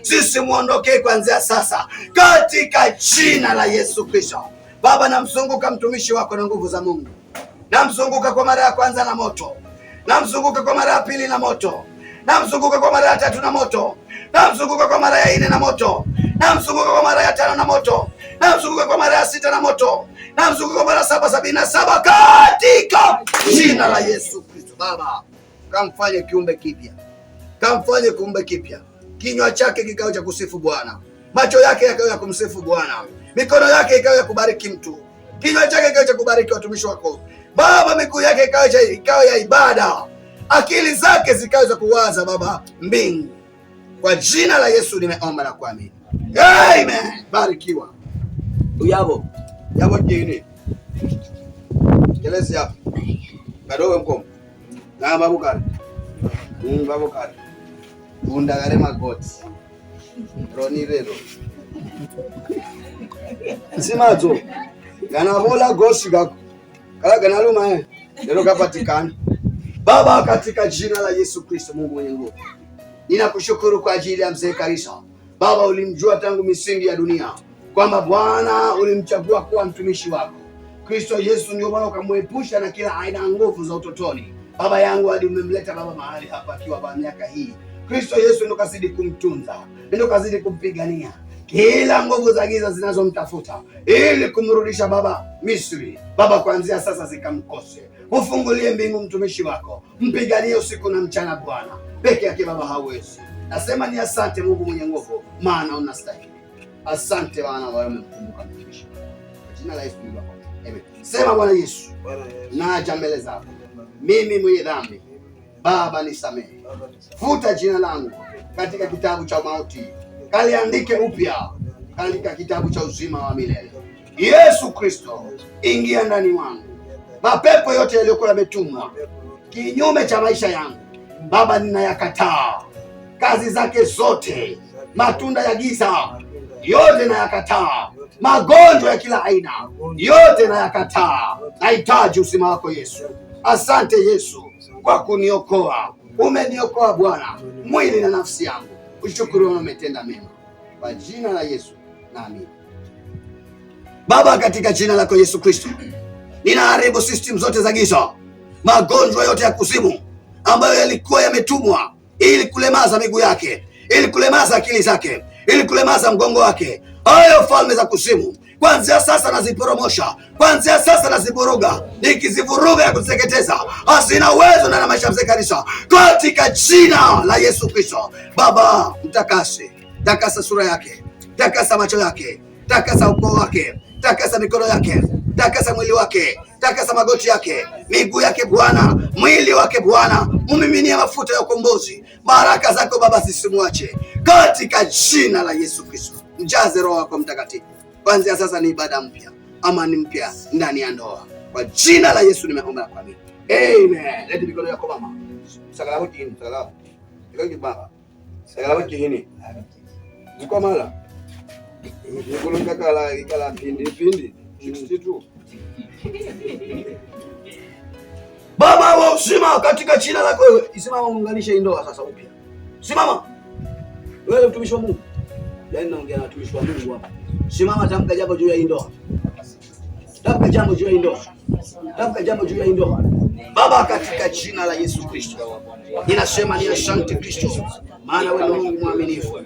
sisi muondokee kuanzia sasa katika jina la Yesu Kristo. Baba, namzunguka mtumishi wako na nguvu za Mungu. Namzunguka kwa mara ya kwanza na moto, namzunguka kwa mara ya pili na moto, namzunguka kwa mara ya tatu na moto, namzunguka kwa mara ya 4 na moto, namzunguka kwa mara ya 5 na moto, namzunguka kwa mara ya 6 na moto, namzunguka kwa mara 777 katika jina la Yesu Kristo. Baba, kamfanye kiumbe kipya, kamfanye kiumbe kipya. Kinywa chake kikawe cha kusifu Bwana, macho yake yakawe ya kumsifu Bwana, mikono yake ikawe ya kubariki mtu, kinywa chake kikawe cha kubariki watumishi wako Baba, miguu yake ikawe ya ibada, akili zake zikawe za kuwaza Baba mbingu. Kwa jina la Yesu nimeomba na kuamini, amen. Barikiwa. Uyabo jini kelezi hapa kadogo mkomo na babukari undagare magoti roni rero simazo ganavola gosi gako kala ganaluma lero kapatikana. Baba, katika jina la Yesu Kristo, Mungu mwenye nguvu, ninakushukuru kwa ajili ya mzee Karisa. Baba, ulimjua tangu misingi ya dunia kwamba Bwana ulimchagua kuwa mtumishi wako. Kristo Yesu ndio Bwana ukamwepusha na kila aina ya nguvu za utotoni. Baba yangu, hadi umemleta Baba mahali hapa akiwa kwa miaka hii. Kristo Yesu ndio kazidi kumtunza, ndio kazidi kumpigania kila nguvu za giza zinazomtafuta ili kumrudisha Baba Misri. Baba, kuanzia sasa zikamkose. Ufungulie mbingu mtumishi wako, mpiganie usiku na mchana Bwana. Peke yake Baba hawezi. Nasema ni asante Mungu mwenye nguvu, maana unastahili. Asante Bwana, wewe umemkumbuka mtumishi. Kwa jina la Yesu wako. Amen. Sema Bwana Yesu, naja mbele zako. Mimi mwenye dhambi. Baba nisamehe. Futa jina langu katika kitabu cha mauti. Kaliandike upya katika kitabu cha uzima wa milele. Yesu Kristo, ingia ndani wangu. Mapepo yote yaliyokuwa yametumwa kinyume cha maisha yangu Baba, ninayakataa. Kazi zake zote, matunda ya giza yote nayakataa. Magonjwa ya kila aina yote nayakataa. Nahitaji uzima wako Yesu. Asante Yesu kwa kuniokoa. Umeniokoa Bwana, mwili na nafsi yangu. Ushukuru, umetenda mema. Kwa jina la Yesu naamini. Baba, katika jina lako Yesu Kristo, ninaharibu system zote za giza, magonjwa yote ya kuzimu ambayo yalikuwa yametumwa ili kulemaza miguu yake, ili kulemaza akili zake, ili kulemaza mgongo wake. Hayo falme za kuzimu kuanzia sasa naziporomosha, kuanzia sasa nazivuruga, nikizivuruga ya kuteketeza. Hasina uwezo na maisha ya mzee Karisa katika jina la Yesu Kristo. Baba, mtakase, takasa sura yake, takasa macho yake, takasa ukoo wake, takasa mikono yake, takasa mwili wake, takasa magoti yake, miguu yake Bwana, mwili wake Bwana, mumiminie mafuta ya ukombozi. Baraka zako Baba zisimwache katika jina la Yesu Kristo. Mjaze Roho wako Mtakatifu. Kuanzia sasa ni ibada mpya, amani mpya ndani ya ndoa. Kwa jina la Yesu nimeomba na kuamini. Amen. Leti mikono yako mama. Sagala chini, sagala. Ikaje baba. Sagala chini. Ziko mala. Nikulunga kala pindi 62. Baba wa uzima, katika jina lako wewe, isimama muunganishe ndoa sasa upya. Simama. Wewe mtumishi wa Mungu. Yaani naongea na mtumishi wa Mungu hapa. Simama, tamka jambo juu ya ndoa. Tamka jambo juu ya ndoa. Tamka jambo juu ya ndoa. Baba, katika jina la Yesu Kristo, ninasema ni asante Kristo, maana wewe ni Mungu mwaminifu.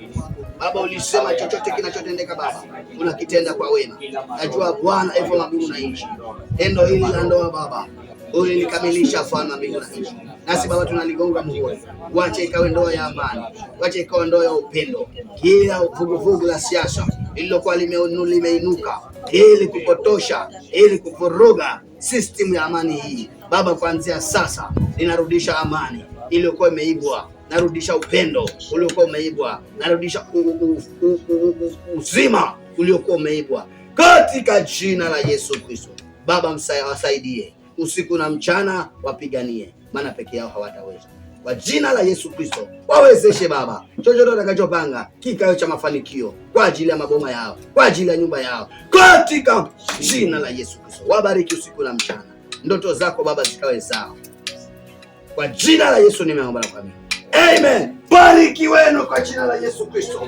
Baba, ulisema chochote kinachotendeka Baba unakitenda kwa wema. Najua Bwana hivyo na mbingu na nchi. Tendo hili la ndoa Baba ulinikamilisha Bwana mbingu na nchi. Nasi Baba tunaligonga muhuri. Wache ikawe ndoa ya amani. Wache ikawe ndoa ya upendo. Kila vuguvugu la siasa lililokuwa limeinuka ili kupotosha, ili kuvuruga system ya amani hii Baba, kuanzia sasa ninarudisha amani iliyokuwa imeibwa, narudisha upendo uliokuwa umeibwa, narudisha uzima uliokuwa umeibwa katika jina la Yesu Kristo. Baba, wasaidie usiku na mchana, wapiganie, maana peke yao hawataweza. Kwa jina la Yesu Kristo wawezeshe Baba, chochote watakachopanga kikawe cha mafanikio kwa ajili ya maboma yao, kwa ajili ya nyumba yao, katika jina la Yesu Kristo. Wabariki usiku na mchana, ndoto zako Baba zikawe zao. Kwa jina la Yesu nimeomba na kuamini. Amen. Bariki wenu kwa jina la Yesu Kristo.